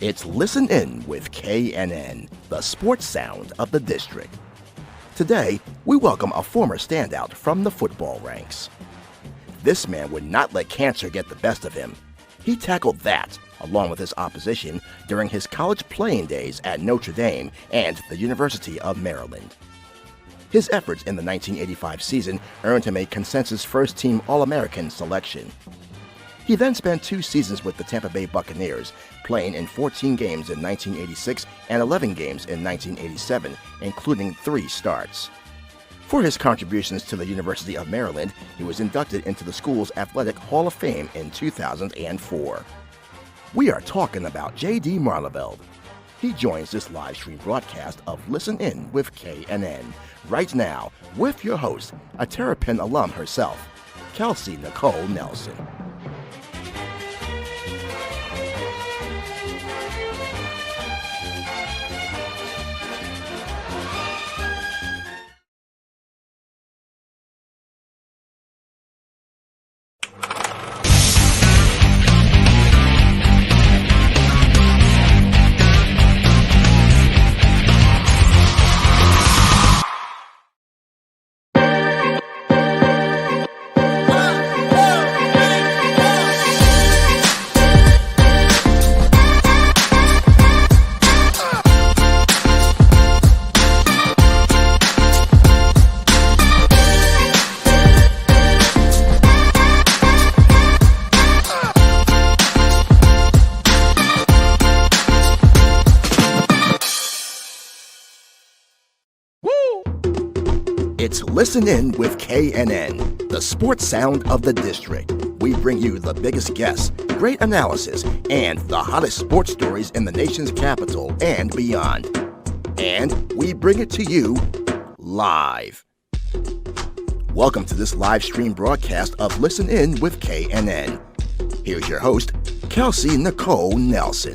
It's Listen In with KNN, the sports sound of the district. Today, we welcome a former standout from the football ranks. This man would not let cancer get the best of him. He tackled that, along with his opposition, during his college playing days at Notre Dame and the University of Maryland. His efforts in the 1985 season earned him a consensus first-team All-American selection. He then spent 2 seasons with the Tampa Bay Buccaneers, playing in 14 games in 1986 and 11 games in 1987, including 3 starts. For his contributions to the University of Maryland, he was inducted into the school's Athletic Hall of Fame in 2004. We are talking about J.D. Maarleveld. He joins this live stream broadcast of Listen In with KNN right now with your host, a Terrapin alum herself, Kelsey Nicole Nelson. It's Listen In with KNN, the sports sound of the district. We bring you the biggest guests, great analysis, and the hottest sports stories in the nation's capital and beyond. And we bring it to you live. Welcome to this live stream broadcast of Listen In with KNN. Here's your host, Kelsey Nicole Nelson.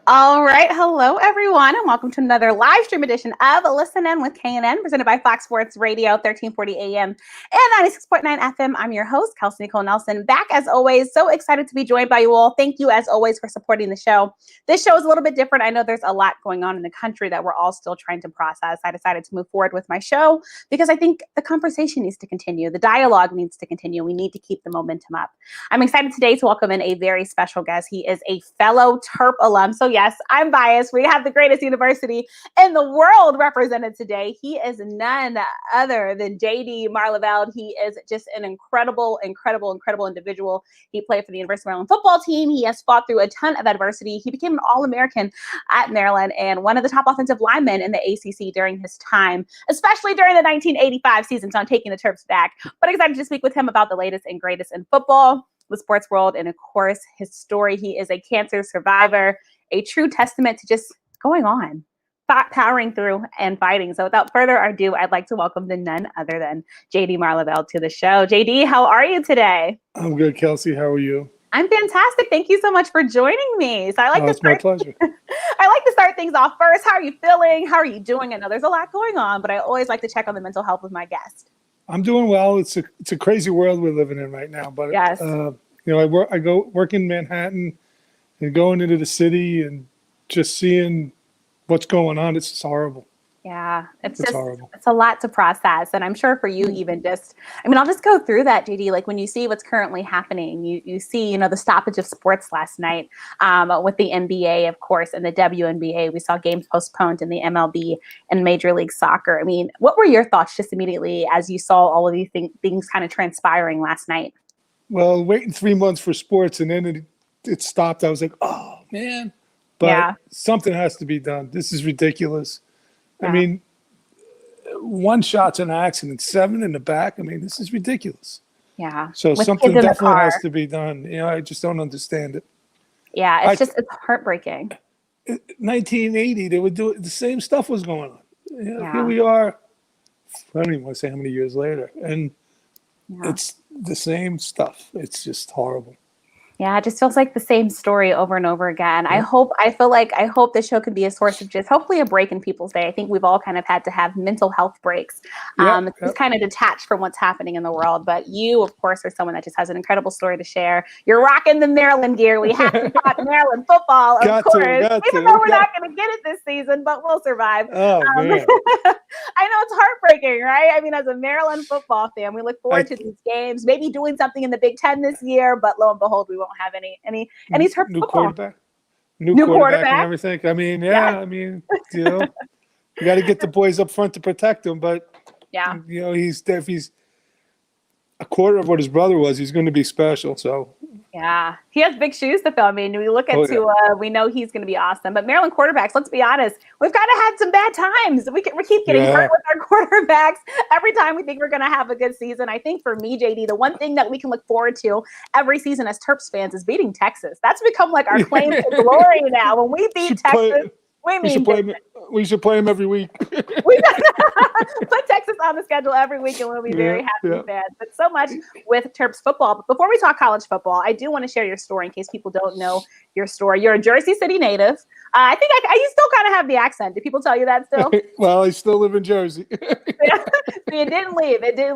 All right. Hello, everyone, and welcome to another live stream edition of Listen In with KNN, presented by Fox Sports Radio, 1340 AM and 96.9 FM. I'm your host, Kelsey Nicole Nelson, back as always. So excited to be joined by you all. Thank you, as always, for supporting the show. This show is a little bit different. I know there's a lot going on in the country that we're all still trying to process. I decided to move forward with my show because I think the conversation needs to continue. The dialogue needs to continue. We need to keep the momentum up. I'm excited today to welcome in a very special guest. He is a fellow Terp alum. So yes, I'm biased. We have the greatest university in the world represented today. He is none other than J.D. Maarleveld. He is just an incredible individual. He played for the University of Maryland football team. He has fought through a ton of adversity. He became an All-American at Maryland and one of the top offensive linemen in the ACC during his time, especially during the 1985 season. So I'm taking the Terps back, but excited to speak with him about the latest and greatest in football, the sports world, and of course, his story. He is a cancer survivor, a true testament to just going on, powering through and fighting. So without further ado, I'd like to welcome the none other than J.D. Maarleveld to the show. J.D., how are you today? I'm good, Kelsey. How are you? I'm fantastic. Thank you so much for joining me. So It's my pleasure. I like to start things off first. How are you feeling? How are you doing? I know there's a lot going on, but I always like to check on the mental health of my guest. I'm doing well. It's a crazy world we're living in right now. But yes, I go work in Manhattan and going into the city and just seeing what's going on. It's just horrible. Yeah, it's just horrible. It's a lot to process. And I'm sure for you, even I'll just go through that, JD. Like when you see what's currently happening, you see, the stoppage of sports last night with the NBA, of course, and the WNBA. We saw games postponed in the MLB and Major League Soccer. I mean, what were your thoughts just immediately as you saw all of these things kind of transpiring last night? Well, waiting 3 months for sports and then it stopped. I was like, oh, man. But something has to be done. This is ridiculous. Yeah. I mean, 1 shot's an accident, 7 in the back. I mean, this is ridiculous. Yeah. So With something kids in the definitely car. has to be done. I just don't understand it. Yeah, it's heartbreaking. 1980, they would do it. The same stuff was going on. Yeah. Here we are. I don't even want to say how many years later, and it's the same stuff. It's just horrible. Yeah, it just feels like the same story over and over again. Yeah. I hope this show could be a source of just hopefully a break in people's day. I think we've all kind of had to have mental health breaks. Just kind of detached from what's happening in the world. But you, of course, are someone that just has an incredible story to share. You're rocking the Maryland gear. We have to talk Maryland football, of course. Even though we're not going to get it this season, but we'll survive. Oh, man. I know it's heartbreaking, right? I mean, as a Maryland football fan, we look forward to these games, maybe doing something in the Big Ten this year, but lo and behold, we won't have any Terps new football. Quarterback, new quarterback and everything. I mean, you got to get the boys up front to protect them, but if he's a quarter of what his brother was, he's going to be special. So yeah, he has big shoes to fill. I mean, we look at we know he's going to be awesome. But Maryland quarterbacks, let's be honest, we've kind of had some bad times. We keep getting hurt with our quarterbacks every time we think we're going to have a good season. I think for me, JD, the one thing that we can look forward to every season as Terps fans is beating Texas. That's become like our claim to glory now. When we beat Texas, we should play him every week. Put Texas on the schedule every week, and we'll be very happy fans. But so much with Terps football. But before we talk college football, I do want to share your story in case people don't know your story. You're a Jersey City native. I think you still kind of have the accent. Do people tell you that still? Well, I still live in Jersey. So it didn't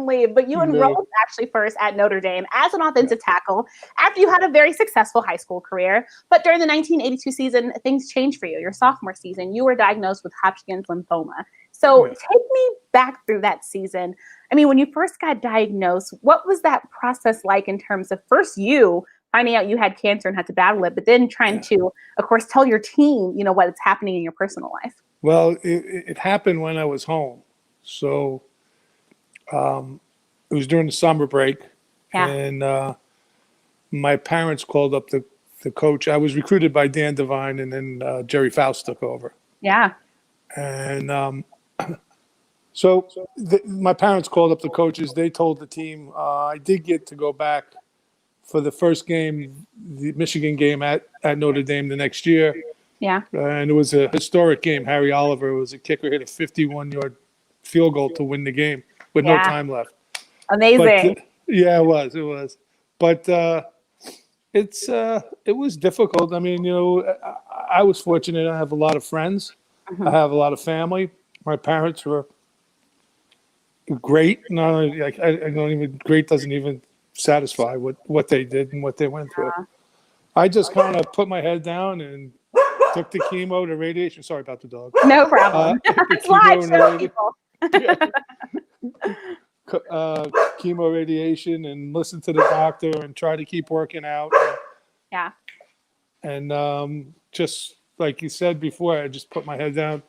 leave. But you enrolled actually first at Notre Dame as an offensive tackle after you had a very successful high school career. But during the 1982 season, things changed for you. Your sophomore season, you were diagnosed with Hodgkin's lymphoma. So take me back through that season. I mean, when you first got diagnosed, what was that process like in terms of first you finding out you had cancer and had to battle it, but then trying to, of course, tell your team, what's happening in your personal life? Well, it happened when I was home. So it was during the summer break. Yeah. And my parents called up the coach. I was recruited by Dan Devine, and then Jerry Faust took over. Yeah. And so my parents called up the coaches. They told the team I did get to go back for the first game, the Michigan game at Notre Dame the next year. Yeah. And it was a historic game. Harry Oliver was a kicker, hit a 51-yard field goal to win the game with no time left. Amazing. But, it was. But it was difficult. I mean, I was fortunate. I have a lot of friends. Mm-hmm. I have a lot of family. My parents were great. No, I don't even. Great doesn't even satisfy what they did and what they went through. I just kind of put my head down and took the chemo, the radiation. Sorry about the dog. No problem. It's live show, people. Chemo, radiation, and listen to the doctor and try to keep working out. And just like you said before, I just put my head down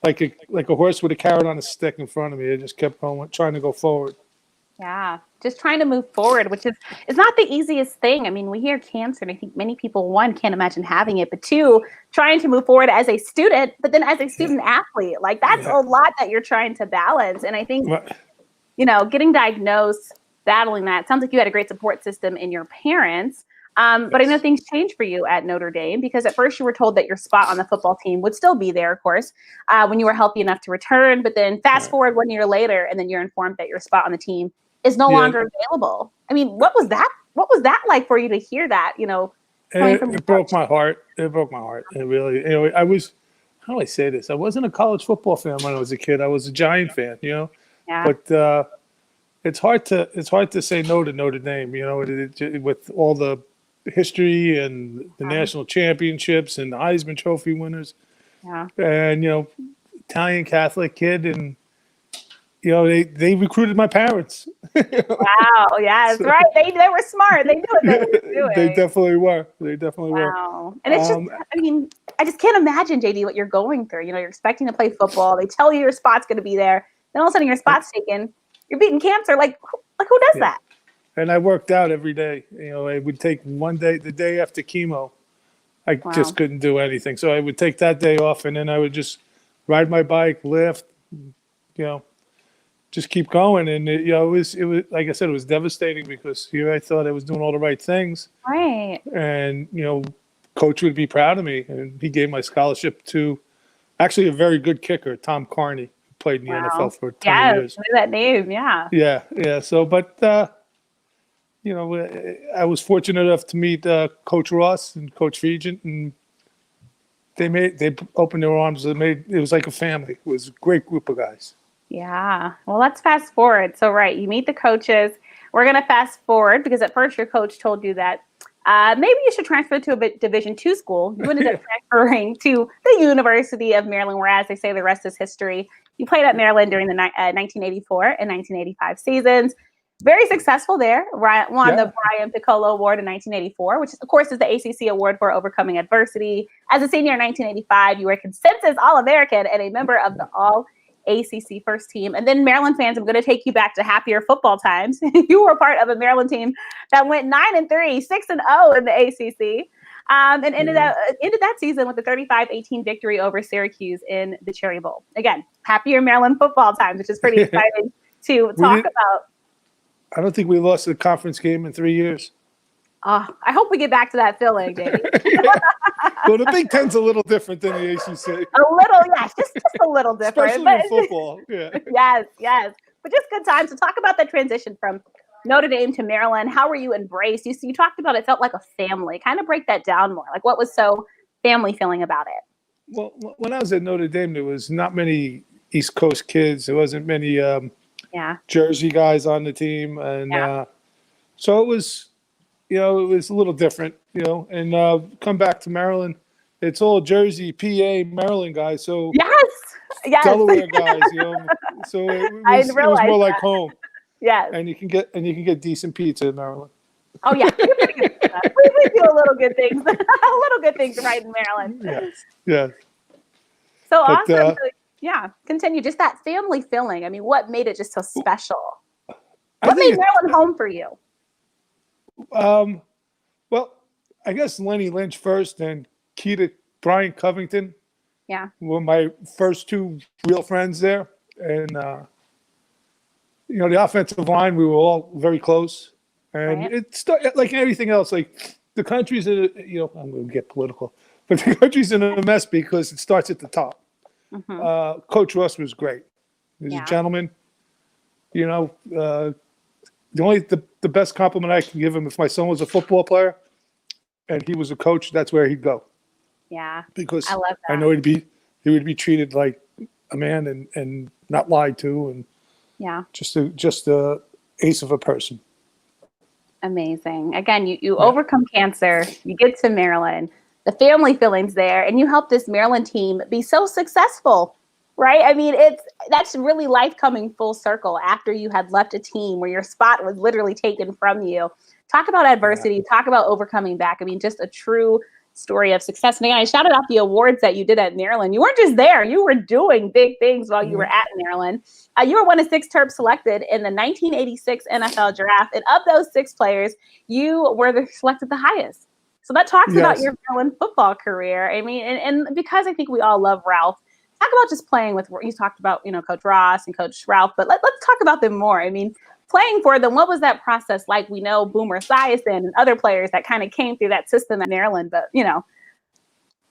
like a horse with a carrot on a stick in front of me. I just kept going, trying to go forward. Yeah, just trying to move forward, which is not the easiest thing. I mean, we hear cancer, and I think many people, one, can't imagine having it, but two, trying to move forward as a student, but then as a student athlete, like that's a lot that you're trying to balance. And I think, getting diagnosed, battling that, sounds like you had a great support system in your parents. But I know things changed for you at Notre Dame, because at first you were told that your spot on the football team would still be there, of course, when you were healthy enough to return. But then fast forward 1 year later, and then you're informed that your spot on the team is no longer available. I mean, what was that? What was that like for you to hear that? It broke my heart. It broke my heart. It really. I was. How do I say this? I wasn't a college football fan when I was a kid. I was a Giant fan. Yeah. But it's hard to say no to Notre Dame. With all the history and the national championships and the Heisman Trophy winners. Yeah. And Italian Catholic kid, and they recruited my parents. Wow. Yeah, that's right. They were smart. They knew what they were doing. They definitely were. Wow. And it's I just can't imagine, JD, what you're going through. You're expecting to play football. They tell you your spot's going to be there. Then all of a sudden your spot's taken. You're beating cancer. Like who does that? And I worked out every day. I would take one day, the day after chemo. I just couldn't do anything. So I would take that day off, and then I would just ride my bike, lift, just keep going. And it was like I said, it was devastating because here I thought I was doing all the right things, Right. and coach would be proud of me, and he gave my scholarship to actually a very good kicker, Tom Carney, who played in the NFL for 20 years. Yeah, that name, yeah. Yeah. So, but I was fortunate enough to meet Coach Ross and Coach Regent, and they opened their arms. It was like a family. It was a great group of guys. Yeah. Well, let's fast forward. So, right, you meet the coaches. We're going to fast forward because at first your coach told you that maybe you should transfer to a Division II school. You ended up transferring to the University of Maryland, where, as they say, the rest is history. You played at Maryland during the 1984 and 1985 seasons. Very successful there. Won the Brian Piccolo Award in 1984, which, of course, is the ACC award for overcoming adversity. As a senior in 1985, you were a consensus All-American and a member of the All-ACC first team. And then Maryland fans, I'm going to take you back to happier football times. You were part of a Maryland team that went 9-3, 6-0 in the ACC. And ended that season with a 35-18 victory over Syracuse in the Cherry Bowl. Again, happier Maryland football times, which is pretty exciting to talk about. I don't think we lost a conference game in 3 years. I hope we get back to that feeling, Davey. Well, the Big Ten's a little different than the ACC. A little, yes, just a little different. Especially in football, yeah. Yes. But just good times to talk about the transition from Notre Dame to Maryland. How were you embraced? You talked about it felt like a family. Kind of break that down more. Like, what was so family feeling about it? Well, when I was at Notre Dame, there was not many East Coast kids. There wasn't many Jersey guys on the team. And so it was, it was a little different, and come back to Maryland. It's all Jersey, PA, Maryland guys. So yes. Delaware guys, so it was more like home. Yes. And you can get decent pizza in Maryland. Oh yeah, you're pretty good at that. We do a little good things, right in Maryland. Yes. So awesome. Continue. Just that family feeling. I mean, what made it just so special? What made Maryland home for you? Well, I guess Lenny Lynch first, and Brian Covington. Yeah. Were my first two real friends there, and the offensive line, we were all very close, and it's like anything else. Like the country's in I'm going to get political, but the country's in a mess because it starts at the top. Mm-hmm. Coach Russ was great. He was a gentleman. The best compliment I can give him, if my son was a football player and he was a coach, that's where he'd go. Yeah, because I love that. I know he would be treated like a man and not lied to, and just a ace of a person. Amazing. Again, you overcome cancer, you get to Maryland, the family feelings there, and you help this Maryland team be so successful, right? I mean, that's really life coming full circle after you had left a team where your spot was literally taken from you. Talk about adversity, talk about overcoming back. I mean, just a true story of success. And again, I shouted out the awards that you did at Maryland. You weren't just there, you were doing big things while you were at Maryland. You were one of 6 Terps selected in the 1986 NFL draft. And of those 6 players, you were selected the highest. So that talks about your Maryland football career. I mean, and because I think we all love Ralph, talk about just playing with, you talked about, Coach Ross and Coach Ralph, but let's talk about them more. I mean, playing for them, what was that process like? We know Boomer Esiason and other players that kind of came through that system at Maryland, but,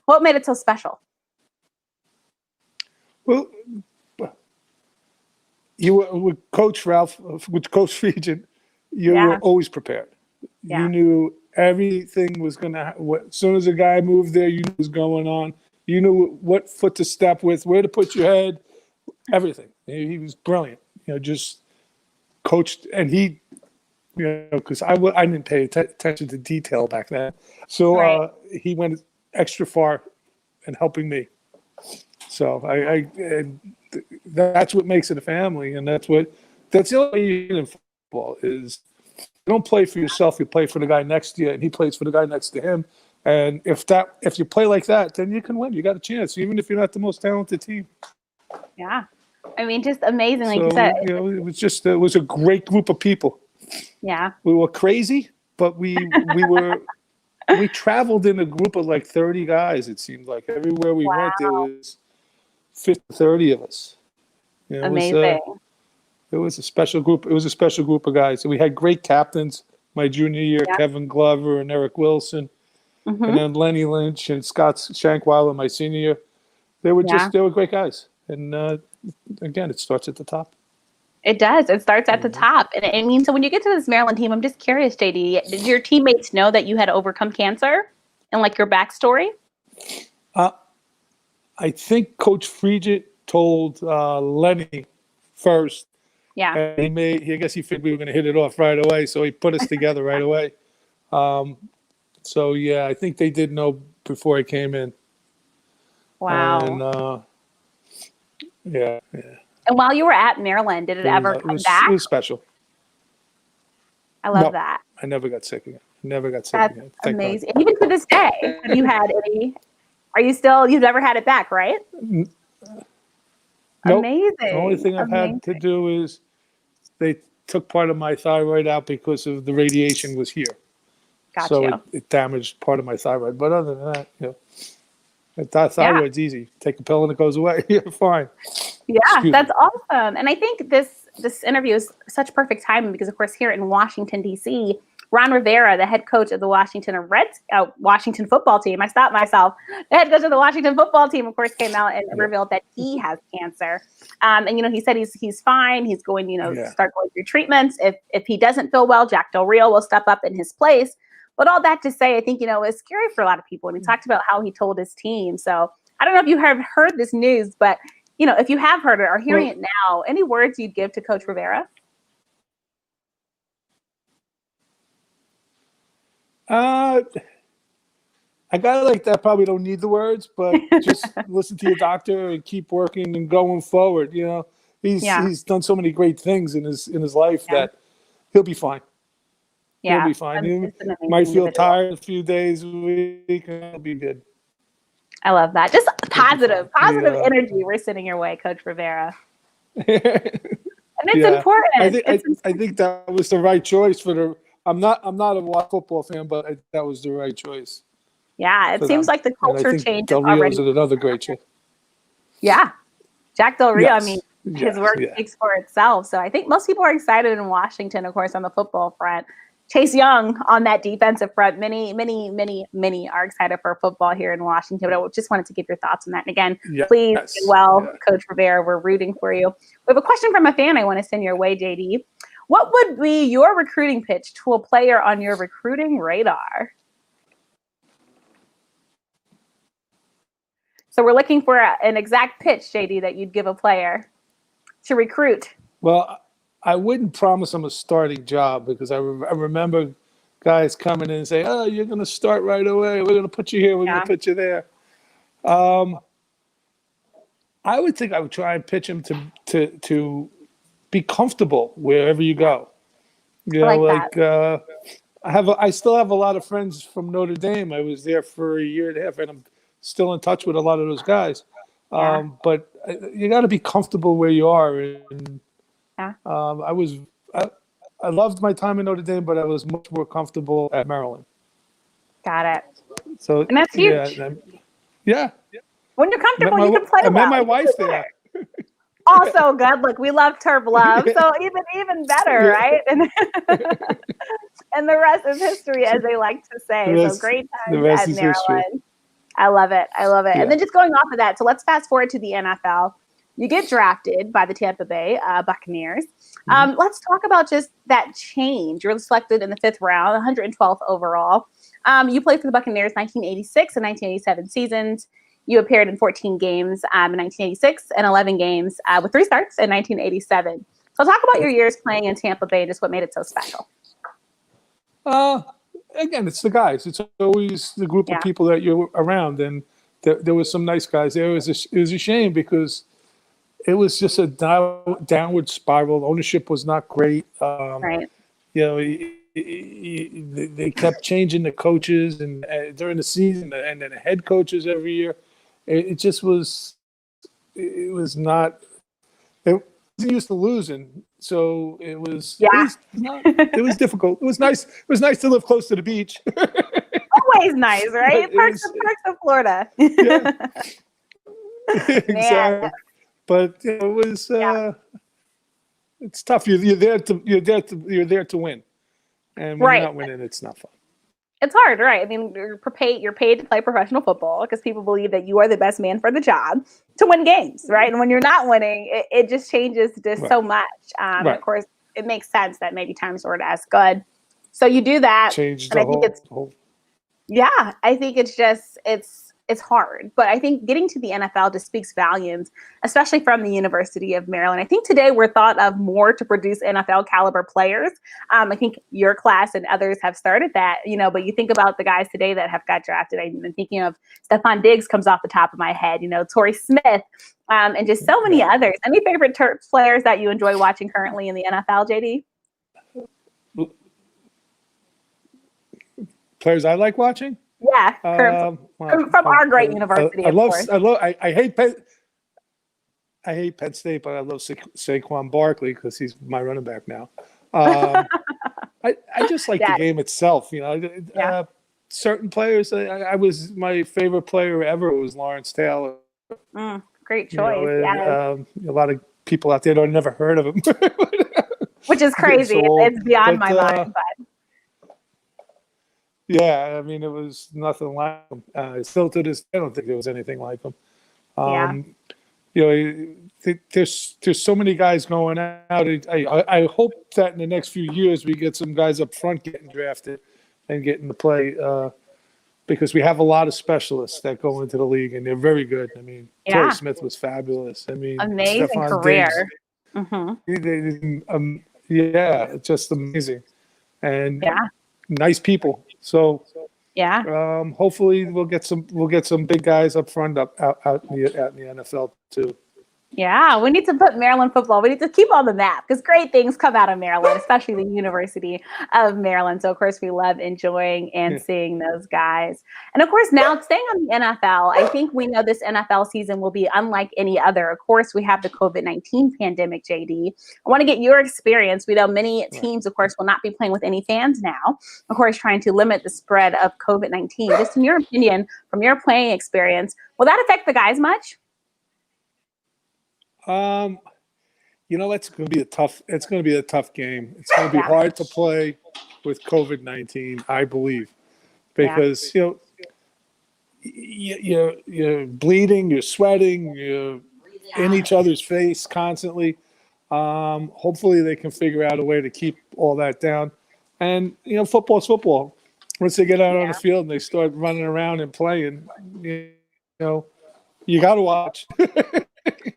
what made it so special? Well, you were with Coach Ralph, with Coach Regent, you were always prepared. Yeah. You knew everything was going to as soon as a guy moved there, you knew what was going on. You knew what foot to step with, where to put your head, everything. He was brilliant. Just coached, and he, because I didn't pay attention to detail back then. So he went extra far in helping me. So that's what makes it a family, and that's the only way you get in football is you don't play for yourself, you play for the guy next to you, and he plays for the guy next to him. And if you play like that, then you can win. You got a chance, even if you're not the most talented team. Yeah, I mean, just amazing, like you said. It was a great group of people. Yeah, we were crazy, but we traveled in a group of like 30 guys. It seemed like everywhere we went, there was 50, 30 of us. Amazing. It was a special group. It was a special group of guys. And we had great captains. My junior year, Kevin Glover and Eric Wilson, and then Lenny Lynch and Scott Shankweiler my senior year. They were great guys. And again, it starts at the top. It does. It starts at the top. And I mean, so when you get to this Maryland team, I'm just curious, JD, did your teammates know that you had overcome cancer and like your backstory? I think Coach Friedget told Lenny first. Yeah. And I guess he figured we were going to hit it off right away. So he put us together right away. So yeah, I think they did know before I came in. Wow. And yeah. And while you were at Maryland, did it ever come back? It was special. I love that. I never got sick again. That's amazing. And even to this day, have you had any? You've never had it back, right? Nope. Amazing. The only thing I've had to do is they took part of my thyroid out because of the radiation was here. So it damaged part of my thyroid. But other than that, that thyroid's easy. Take a pill and it goes away. You're fine. Yeah, that's awesome. And I think this interview is such perfect timing because, of course, here in Washington, D.C., Ron Rivera, the head coach of the Washington football team, I stopped myself. The head coach of the Washington football team, of course, came out and revealed that he has cancer. And he said he's fine. He's going, start going through treatments. If he doesn't feel well, Jack Del Rio will step up in his place. But all that to say, I think, it's scary for a lot of people. And he talked about how he told his team. So I don't know if you have heard this news, but, if you have heard it or hearing it now, any words you'd give to Coach Rivera? A guy like that probably don't need the words, but just listen to your doctor and keep working and going forward. He's done so many great things in his life that he'll be fine. Yeah, he'll be fine. He might feel tired a few days a week, and he'll be good. I love that. Just positive energy we're sending your way, Coach Rivera. And it's important. I think that was the right choice for the. I'm not a football fan, but that was the right choice. Yeah, it seems like the culture change Del Rio's another great choice. Yeah, Jack Del Rio. Yes. I mean, his work speaks for itself. So I think most people are excited in Washington, of course, on the football front. Chase Young on that defensive front. Many are excited for football here in Washington. But I just wanted to give your thoughts on that. And again, please do well, Coach Rivera. We're rooting for you. We have a question from a fan I want to send your way, JD. What would be your recruiting pitch to a player on your recruiting radar? So we're looking for an exact pitch, JD, that you'd give a player to recruit. Well, I wouldn't promise him a starting job because I remember guys coming in and saying, "Oh, you're going to start right away. We're going to put you here. We're going to put you there." I would think I would try and pitch him to be comfortable wherever you go. I still have a lot of friends from Notre Dame. I was there for a year and a half, and I'm still in touch with a lot of those guys. But you got to be comfortable where you are. And I loved my time in Notre Dame, but I was much more comfortable at Maryland. Got it. So and that's huge. Yeah. When you're comfortable, you can play well. I met my wife there. Also good. Look, we love Terp love, so even better, right? And the rest is history, as they like to say. So great times at Maryland. History. I love it. Yeah. And then just going off of that, so let's fast forward to the NFL. You get drafted by the Tampa Bay Buccaneers. Let's talk about just that change. You're selected in the 5th round, 112th overall. You played for the Buccaneers 1986 and 1987 seasons. You appeared in 14 games in 1986 and 11 games with 3 starts in 1987. So talk about your years playing in Tampa Bay and just what made it so special. Again, it's the guys. It's always the group of people that you're around. And there was some nice guys there. It was a shame because it was just a downward spiral. Ownership was not great. Right. They kept changing the coaches and during the season and then the head coaches every year. It just was. It was not. It wasn't used to losing, so it was. Yeah. It was difficult. It was nice. It was nice to live close to the beach. Always nice, right? Perks of Florida. Yeah. Exactly. But it was. it's tough. You're there to win, and when you're not winning, it's not fun. It's hard, right? I mean, you're paid to play professional football because people believe that you are the best man for the job to win games, right? And when you're not winning, it just changes just so much. And of course, it makes sense that maybe times weren't as good. So you do that. Change the whole. Yeah, I think it's just it's hard, but I think getting to the NFL just speaks volumes, especially from the University of Maryland. I think today we're thought of more to produce NFL caliber players. I think your class and others have started that, but you think about the guys today that have got drafted. I've been thinking of Stephon Diggs comes off the top of my head, Torrey Smith, and just so many others. Any favorite Terps players that you enjoy watching currently in the NFL, JD? Players I like watching? Yeah, from our great university. I hate Penn State, but I love Saquon Barkley because he's my running back now. I just like the game itself. Certain players. My favorite player ever was Lawrence Taylor. Great choice. A lot of people out there don't never heard of him, which is crazy. It's beyond my mind. But. Yeah, I mean, it was nothing like him. Still to this day, I don't think there was anything like him. There's so many guys going out. I hope that in the next few years we get some guys up front getting drafted and getting to play because we have a lot of specialists that go into the league and they're very good. I mean, Torrey Smith was fabulous. I mean, amazing Stephon career. Diggs, just amazing, and nice people. So hopefully we'll get some big guys up front out in the NFL too. Yeah, we need to put Maryland football. We need to keep on the map because great things come out of Maryland, especially the University of Maryland. So, of course, we love enjoying and seeing those guys. And, of course, now staying on the NFL, I think we know this NFL season will be unlike any other. Of course, we have the COVID-19 pandemic, JD. I want to get your experience. We know many teams, of course, will not be playing with any fans now, of course, trying to limit the spread of COVID-19. Just in your opinion, from your playing experience, will that affect the guys much? It's going to be a tough game. It's going to be hard to play with COVID-19, I believe, because you're bleeding, you're sweating, you're in each other's face constantly. Hopefully they can figure out a way to keep all that down. And football's football. Once they get out on the field and they start running around and playing, you got to watch.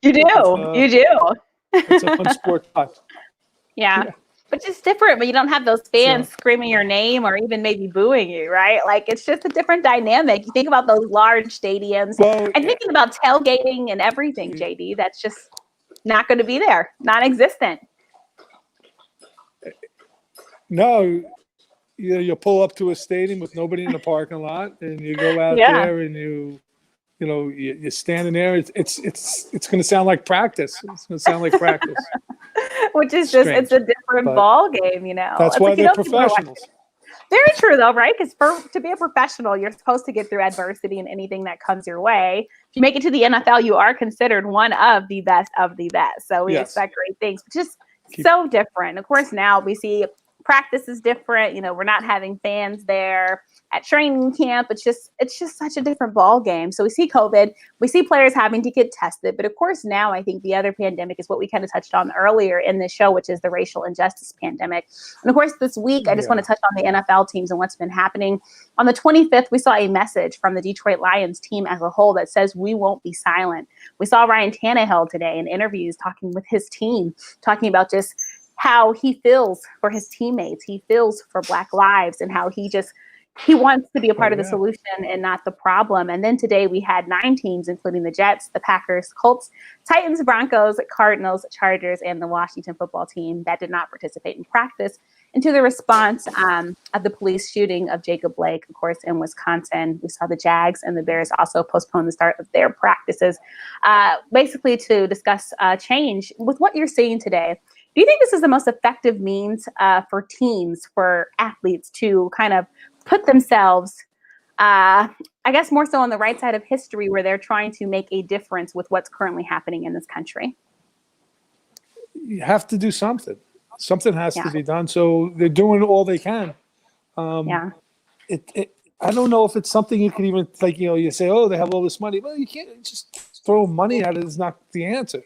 You do. It's a fun sport to watch. Yeah. But it's different when you don't have those fans screaming your name or even maybe booing you, right? Like, it's just a different dynamic. You think about those large stadiums and thinking about tailgating and everything, JD, that's just not going to be there, non-existent. No, you pull up to a stadium with nobody in the parking lot and you go out there and you're standing there. It's going to sound like practice. It's going to sound like practice. Which is just, it's a different ball game, That's why they're professionals. Very true, though, right? Because to be a professional, you're supposed to get through adversity and anything that comes your way. If you make it to the NFL, you are considered one of the best of the best. So we expect great things, but just so different. Of course, now we see practice is different. We're not having fans there at training camp. It's just such a different ball game. So we see COVID, we see players having to get tested. But of course, now I think the other pandemic is what we kind of touched on earlier in the show, which is the racial injustice pandemic. And of course, this week, I just want to touch on the NFL teams and what's been happening. On the 25th, we saw a message from the Detroit Lions team as a whole that says we won't be silent. We saw Ryan Tannehill today in interviews talking with his team, talking about just how he feels for his teammates. He feels for Black lives and how he wants to be a part of the solution and not the problem. And then today we had 9 teams, including the Jets, the Packers, Colts, Titans, Broncos, Cardinals, Chargers, and the Washington football team that did not participate in practice into the response of the police shooting of Jacob Blake, of course, in Wisconsin. We saw the Jags and the Bears also postpone the start of their practices, basically to discuss change. With what you're seeing today, do you think this is the most effective means for teams, for athletes to kind of put themselves, I guess, more so on the right side of history where they're trying to make a difference with what's currently happening in this country? you have to do something. Something has to be done. So they're doing all they can. I don't know if it's something you can even, like, you say, oh, they have all this money. Well, you can't just throw money at it. Is not the answer.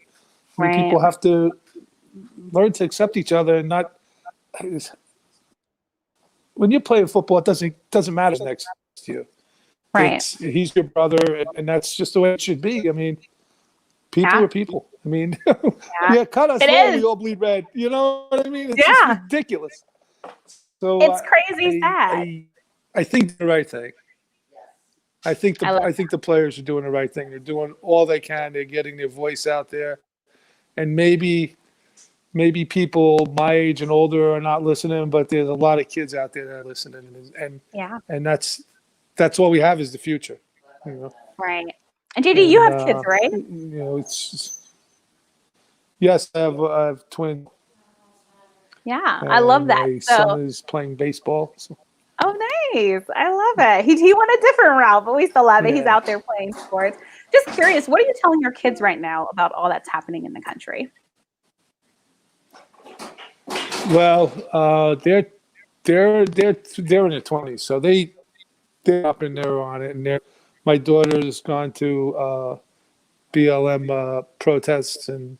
I mean, people have to learn to accept each other and not. When you're playing football, it doesn't matter who's next to you. Right. He's your brother, and that's just the way it should be. I mean, people are people. I mean, cut us off, we all bleed red. You know what I mean? It's just ridiculous. So it's crazy sad. I think the right thing. I think the players are doing the right thing. They're doing all they can. They're getting their voice out there, and maybe people my age and older are not listening, but there's a lot of kids out there that are listening, and that's all we have is the future. Right. And JD, you have kids, right? Yes, I have twins. Yeah, I love that. My son is playing baseball. So. Oh, nice. I love it. He went a different route, but we still love it. He's out there playing sports. Just curious, what are you telling your kids right now about all that's happening in the country? Well, they're in their 20s, so they're up and they're on it. And my daughter has gone to BLM protests, and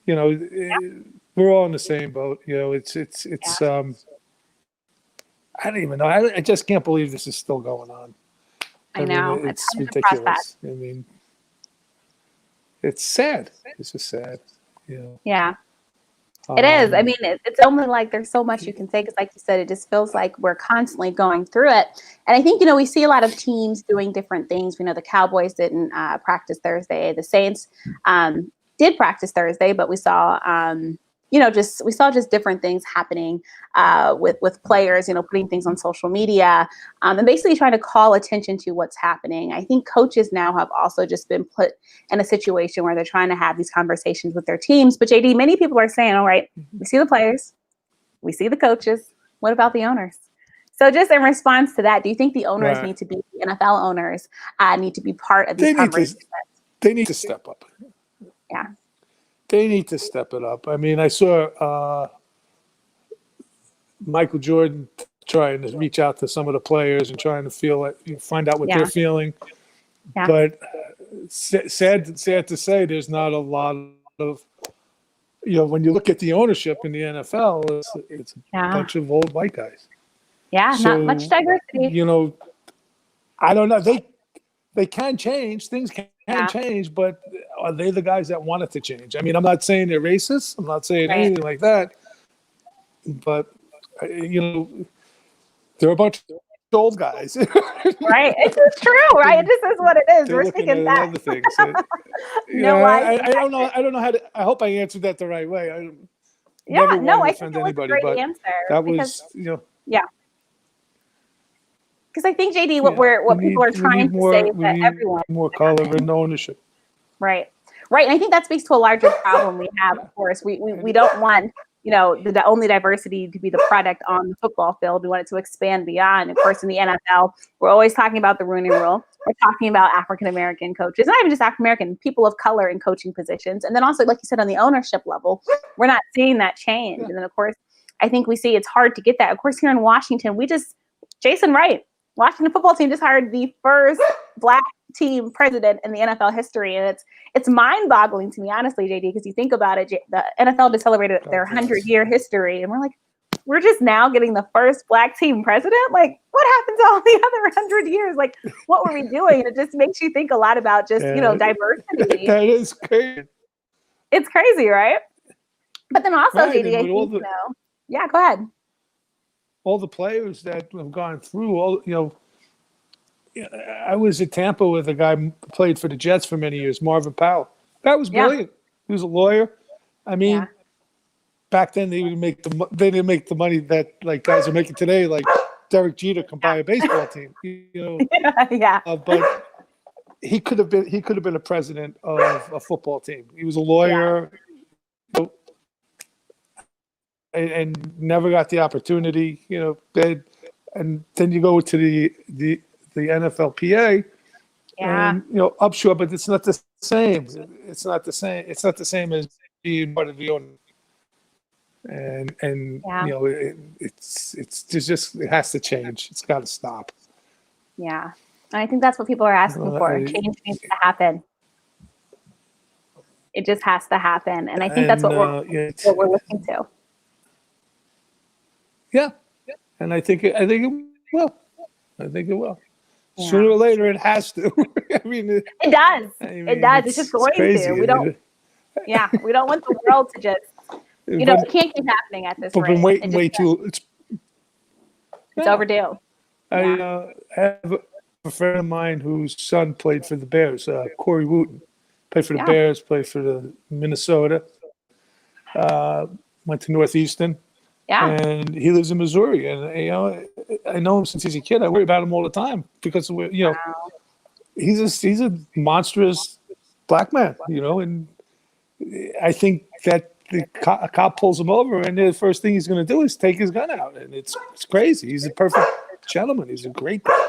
we're all in the same boat. It's I don't even know. I just can't believe this is still going on. I know. Mean, it's ridiculous. I mean, it's sad. It's just sad. Yeah. It is. I mean, it's only like there's so much you can say because, like you said, it just feels like we're constantly going through it. And I think, we see a lot of teams doing different things. We know the Cowboys didn't practice Thursday. The Saints did practice Thursday, but we saw, just different things happening with players, putting things on social media and basically trying to call attention to what's happening. I think coaches now have also just been put in a situation where they're trying to have these conversations with their teams. But JD, many people are saying, all right, we see the players, we see the coaches. What about the owners? So just in response to that, do you think the owners need to be, the NFL owners need to be part of these conversations? They need to step up. Yeah. They need to step it up. I mean, I saw Michael Jordan trying to reach out to some of the players and trying to find out what they're feeling. Yeah. But sad to say, there's not a lot of, when you look at the ownership in the NFL, it's a bunch of old white guys. Yeah, so, not much diversity. I don't know. They can change. Things can change, but are they the guys that want it to change? I mean, I'm not saying they're racist. I'm not saying anything like that. But, they're a bunch of old guys. Right. It's true, right? This is what it is. We're speaking that. Other things. I don't know. I don't know how to. I hope I answered that the right way. I think it was a great answer. That was, Yeah. Because I think, JD, what people are trying to say is that everyone more color and ownership. Right. And I think that speaks to a larger problem we have. Of course, we don't want the only diversity to be the product on the football field. We want it to expand beyond. Of course, in the NFL, we're always talking about the Rooney Rule. We're talking about African American coaches, not even just African American, people of color in coaching positions, and then also, like you said, on the ownership level, we're not seeing that change. And then, of course, I think we see it's hard to get that. Of course, here in Washington, Jason Wright. Washington football team just hired the first Black team president in the NFL history. And it's mind-boggling to me, honestly, JD, because you think about it, the NFL just celebrated their 100-year history. And we're just now getting the first Black team president? Like, what happened to all the other 100 years? Like, what were we doing? And it just makes you think a lot about just, diversity. That is crazy. It's crazy, right? But then also, JD, I think, yeah, go ahead. All the players that have gone through, I was at Tampa with a guy who played for the Jets for many years, Marvin Powell. That was brilliant. He was a lawyer. I mean, back then they didn't make the money that like guys are making today. Like Derek Jeter can buy a baseball team. But he could have been a president of a football team. He was a lawyer. And never got the opportunity, and then you go to the NFLPA, and upshore, but it's not the same. It's not the same. It's not the same as being part of the owner. and it has to change. It's got to stop. Yeah. And I think that's what people are asking for. Change needs to happen. It just has to happen. And I think that's what we're looking to. Yeah. And I think it will. I think it will. Yeah. Sooner or later, it has to. I mean, it does. It does. It's just going to. We don't. Yeah, we don't want the world to just. It can't keep happening at this rate. But waiting way too. It's overdue. I have a friend of mine whose son played for the Bears. Corey Wooten played for the Bears. Played for the Minnesota. Went to Northeastern. Yeah. And he lives in Missouri, and I know him since he's a kid. I worry about him all the time because he's a monstrous black man, and I think that a cop pulls him over, and the first thing he's going to do is take his gun out, and it's crazy. He's a perfect gentleman. He's a great guy.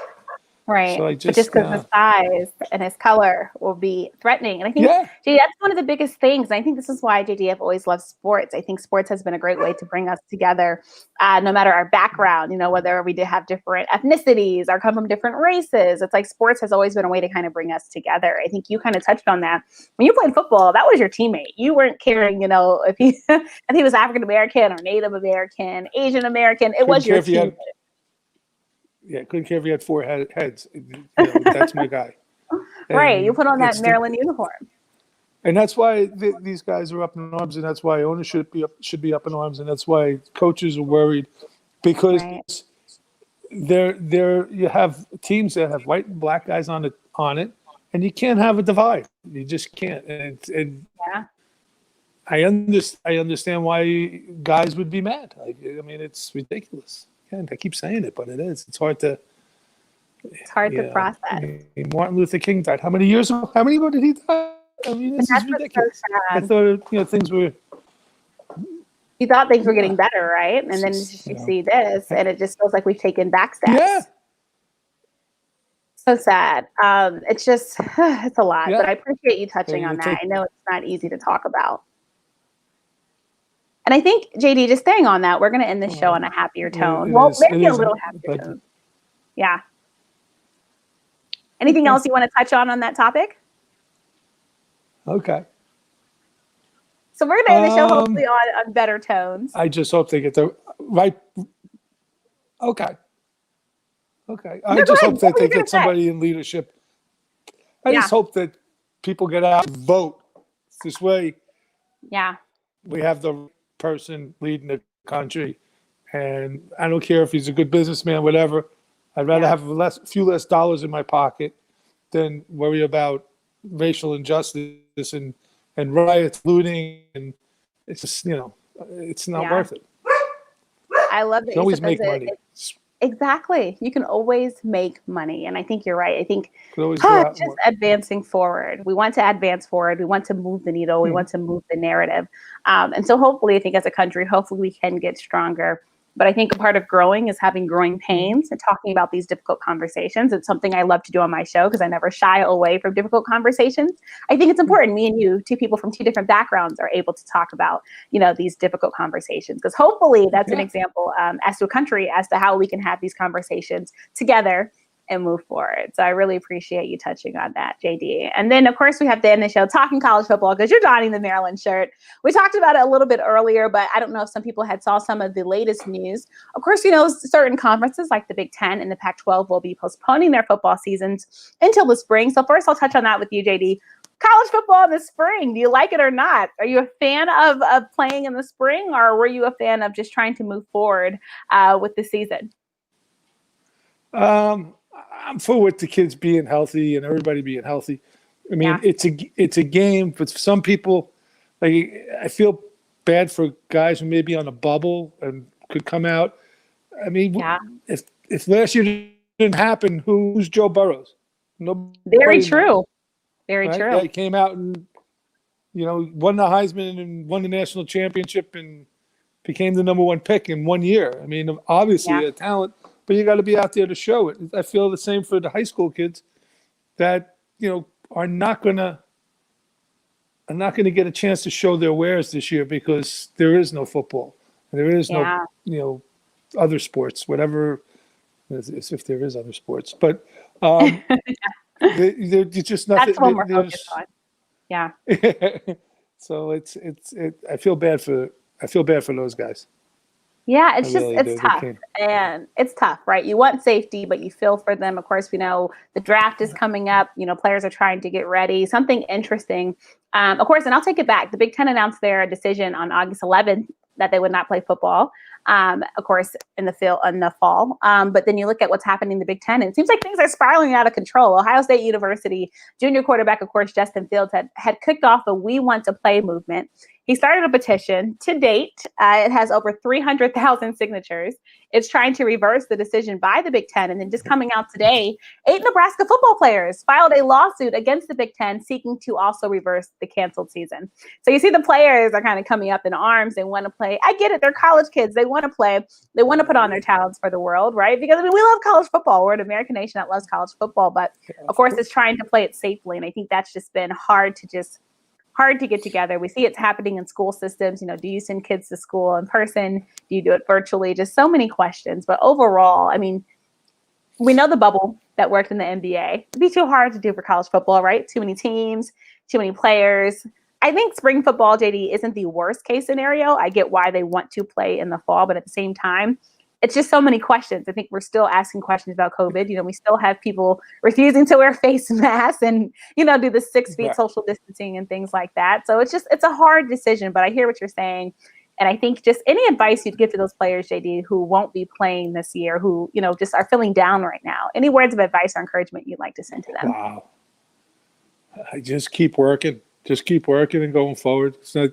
Right. So but just because his size and his color will be threatening. And I think, JD, that's one of the biggest things. And I think this is why JDF always loves sports. I think sports has been a great way to bring us together, no matter our background, whether we have different ethnicities or come from different races. It's like sports has always been a way to kind of bring us together. I think you kind of touched on that. When you played football, that was your teammate. You weren't caring, if he was African-American or Native American, Asian American. It was your teammate. Yeah, couldn't care if he had four heads. That's my guy. Right, you put on that Maryland uniform. And that's why these guys are up in arms, and that's why ownership should be up in arms, and that's why coaches are worried because you have teams that have white and black guys on it, and you can't have a divide. You just can't. And I understand why guys would be mad. I mean, it's ridiculous. I keep saying it, but it is. It's hard to process. Martin Luther King died. How many years ago? How many ago did he die? I mean, this is ridiculous. So I thought, things were. You thought things were getting better, right? And then you see this, and it just feels like we've taken back steps. Yeah. So sad. It's just, it's a lot. But I appreciate you touching on that. I know it's not easy to talk about. And I think, JD, just staying on that, we're going to end the show on a happier tone. Maybe a little happier tone. Yeah. Anything else you want to touch on that topic? Okay. So we're going to end the show hopefully on better tones. I just hope they get the right. Okay. I just hope that they get somebody in leadership. I just hope that people get out and vote. This way. Yeah. We have the person leading the country, and I don't care if he's a good businessman, whatever. I'd rather have a few less dollars in my pocket than worry about racial injustice and riots, looting, and it's just it's not worth it. I love that. You can always make money. Exactly. You can always make money. And I think you're right. I think just advancing forward. We want to advance forward. We want to move the needle. We want to move the narrative. And so hopefully, I think as a country, hopefully we can get stronger. But I think a part of growing is having growing pains and talking about these difficult conversations. It's something I love to do on my show because I never shy away from difficult conversations. I think it's important. Me and you, two people from two different backgrounds, are able to talk about, these difficult conversations because hopefully that's an example as to a country as to how we can have these conversations together and move forward. So I really appreciate you touching on that, JD. And then, of course, we have to end the show talking college football because you're donning the Maryland shirt. We talked about it a little bit earlier, but I don't know if some people had saw some of the latest news. Of course, certain conferences like the Big Ten and the Pac-12 will be postponing their football seasons until the spring. So first, I'll touch on that with you, JD. College football in the spring, do you like it or not? Are you a fan of playing in the spring, or were you a fan of just trying to move forward with the season? I'm for with the kids being healthy and everybody being healthy. I mean, it's a game, but some people, I feel bad for guys who may be on a bubble and could come out. I mean, if last year didn't happen, who's Joe Burrows? Nobody. Very true. Very true. Yeah, he came out and won the Heisman and won the national championship and became the number one pick in 1 year. I mean, obviously a talent. But you got to be out there to show it. I feel the same for the high school kids that are not gonna get a chance to show their wares this year because there is no football. And there is no, other sports, whatever, if there is other sports. But there's just nothing. That's what we're focused on. Yeah. So I feel bad for those guys. Yeah, it's tough. And it's tough, right? You want safety, but you feel for them. Of course, we know the draft is coming up. Players are trying to get ready. Something interesting. Of course, and I'll take it back. The Big Ten announced their decision on August 11th that they would not play football, of course, in the fall. But then you look at what's happening in the Big Ten, and it seems like things are spiraling out of control. Ohio State University junior quarterback, of course, Justin Fields had kicked off the We Want to Play movement. He started a petition. To date, it has over 300,000 signatures. It's trying to reverse the decision by the Big Ten. And then just coming out today, 8 Nebraska football players filed a lawsuit against the Big Ten seeking to also reverse the canceled season. So you see the players are kind of coming up in arms. They want to play. I get it. They're college kids. They want to play. They want to put on their talents for the world, right? Because we love college football. We're an American nation that loves college football. But of course, it's trying to play it safely. And I think that's just been hard to get together. We see it's happening in school systems. Do you send kids to school in person? Do you do it virtually? Just so many questions. But overall, I mean, we know the bubble that worked in the NBA. It'd be too hard to do for college football, right? Too many teams, too many players. I think spring football, JD, isn't the worst case scenario. I get why they want to play in the fall, but at the same time, it's just so many questions. I think we're still asking questions about COVID. We still have people refusing to wear face masks and, do the 6 feet social distancing and things like that. So it's a hard decision, but I hear what you're saying. And I think just any advice you'd give to those players, JD, who won't be playing this year, who, just are feeling down right now, any words of advice or encouragement you'd like to send to them? Wow. I just keep working and going forward. It's not,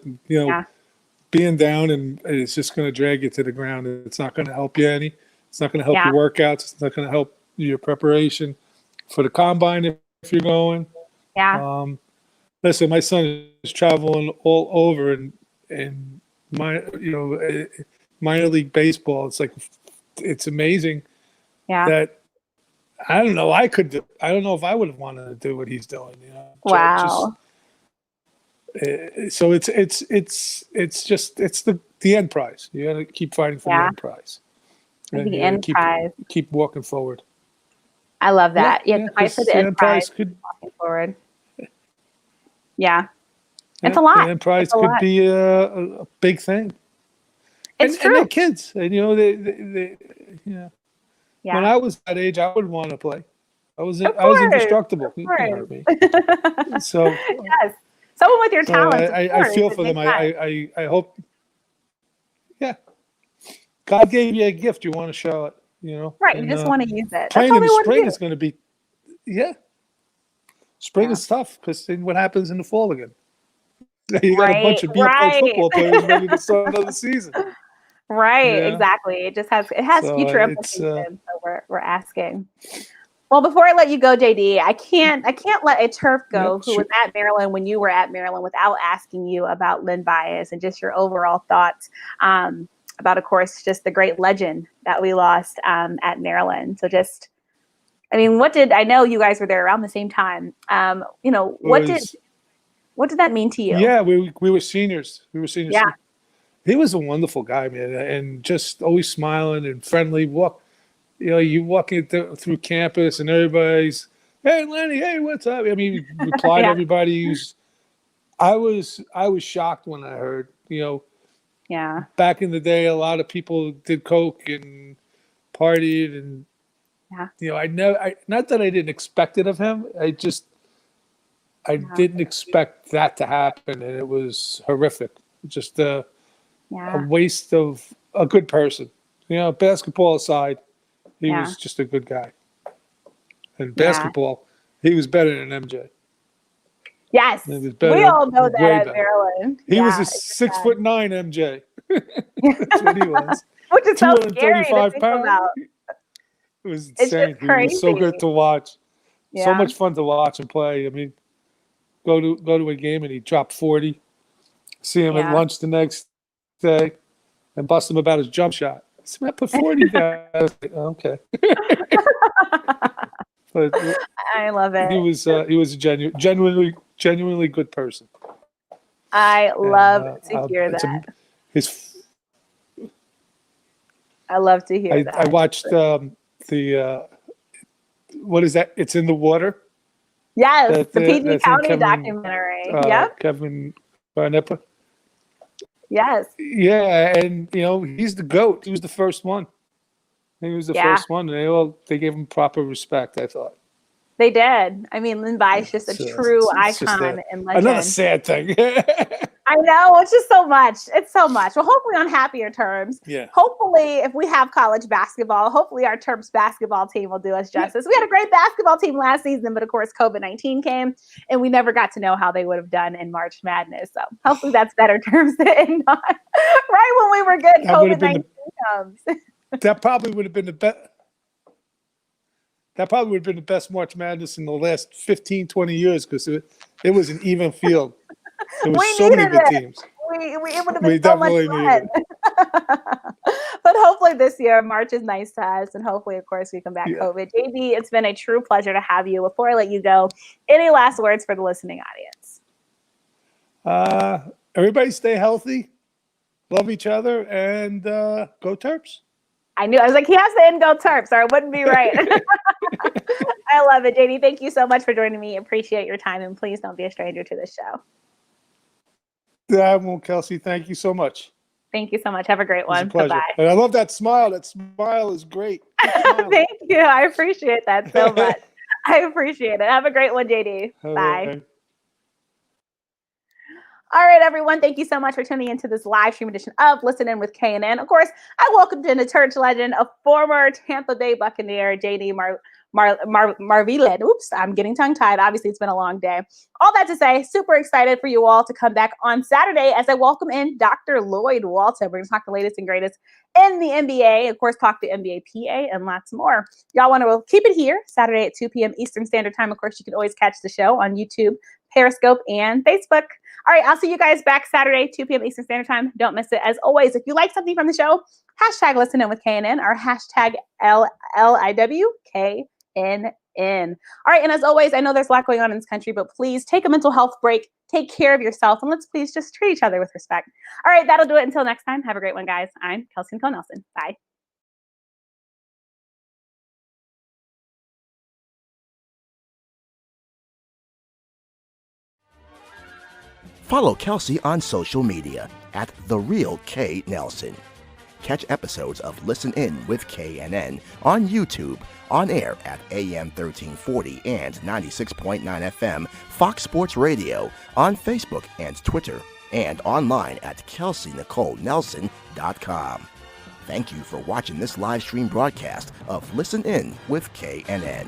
being down and it's just going to drag you to the ground. It's not going to help you any. It's not going to help your workouts. It's not going to help your preparation for the combine if you're going. Yeah. Listen, my son is traveling all over and minor league baseball. It's amazing. Yeah. That I don't know. I don't know if I would have wanted to do what he's doing. Wow. So it's the end prize. You got to keep fighting for the end prize. And the end prize. Keep walking forward. I love that. You have to fight for the end prize. Walking forward. Yeah. It's a lot. The end prize could be a big thing. It's true. And they're kids. And they when I was that age, I would want to play. I was indestructible. You can't hurt me. So yes. Someone with your talent. I feel for them. I hope. Yeah. God gave you a gift. You want to show it, Right. You just want to use it. Playing in the spring is going to be, spring is tough because then what happens in the fall again? You got a bunch of BFL football players ready to start another season. Right. Yeah. Exactly. It has future implications. So we're asking. Well, before I let you go, JD, I can't let a Terp go who was at Maryland when you were at Maryland without asking you about Len Bias and just your overall thoughts about, of course, just the great legend that we lost at Maryland. So I know you guys were there around the same time. What did that mean to you? Yeah, we were seniors. Yeah. He was a wonderful guy, man, and just always smiling and friendly. You walking through campus and everybody's, hey, Lenny, hey, what's up? I mean, he replied to everybody. I was shocked when I heard, back in the day, a lot of people did coke and partied and, not that I didn't expect it of him. I didn't expect that to happen. And it was horrific. Just a waste of a good person, basketball aside. He was just a good guy. And basketball, he was better than MJ. Yes. We all know that at Maryland. He was a 6'9" MJ. That's what he was. Which is so scary to think about. It was insane. He was so good to watch. Yeah. So much fun to watch and play. I mean, go to a game and he dropped 40. See him at lunch the next day and bust him about his jump shot. I put 40 down. Okay. But I love it. He was a genuinely good person. I love to hear that. I love to hear that. I watched the what is that? It's in the Water. Yes, the PG County documentary. Yep. Kevin Barnepa. Yes. Yeah, and he's the GOAT. He was the first one. He was the first one, and they gave him proper respect, I thought. They did. I mean, Lin Bai is just a true icon and legend. Another sad thing. I know. It's just so much. It's so much. Well, hopefully on happier terms. Yeah. Hopefully, if we have college basketball, hopefully our Terps basketball team will do us justice. We had a great basketball team last season, but of course, COVID-19 came, and we never got to know how they would have done in March Madness. So hopefully that's better terms to end on. Right when we were good, COVID-19 comes. That probably would have been the best. That probably would have been the best March Madness in the last 15, 20 years because it was an even field. There was so many good teams. It would have been so much fun. But hopefully this year, March is nice to us. And hopefully, of course, we come back COVID. JD, it's been a true pleasure to have you. Before I let you go, any last words for the listening audience? Everybody stay healthy, love each other, and go Terps. I knew. I was like, he has to end Go Terps, or it wouldn't be right. I love it, JD. Thank you so much for joining me. Appreciate your time, and please don't be a stranger to this show. I won't, Kelsey. Thank you so much. Thank you so much. Have a great one. Bye-bye. And I love that smile. That smile is great. Thank you. I appreciate that so much. I appreciate it. Have a great one, JD. Bye. Right. All right, everyone. Thank you so much for tuning into this live stream edition of Listen In with KNN. Of course, I welcomed in a Terps legend, a former Tampa Bay Buccaneer, JD Maarleveld. Oops, I'm getting tongue-tied. Obviously, it's been a long day. All that to say, super excited for you all to come back on Saturday as I welcome in Dr. Lloyd Walton. We're going to talk the latest and greatest in the NBA. Of course, talk the NBA PA and lots more. Y'all want to keep it here Saturday at 2 p.m. Eastern Standard Time. Of course, you can always catch the show on YouTube, Periscope, and Facebook. All right, I'll see you guys back Saturday, 2 p.m. Eastern Standard Time. Don't miss it. As always, if you like something from the show, hashtag Listen In with KNN or hashtag LIWKNN. All right, and as always, I know there's a lot going on in this country, but please take a mental health break, take care of yourself, and let's please just treat each other with respect. All right, that'll do it until next time. Have a great one, guys. I'm Kelsey Nicole Nelson. Bye. Follow Kelsey on social media at The Real K Nelson. Catch episodes of Listen In with KNN on YouTube, on air at AM 1340 and 96.9 FM, Fox Sports Radio, on Facebook and Twitter, and online at KelseyNicoleNelson.com. Thank you for watching this live stream broadcast of Listen In with KNN.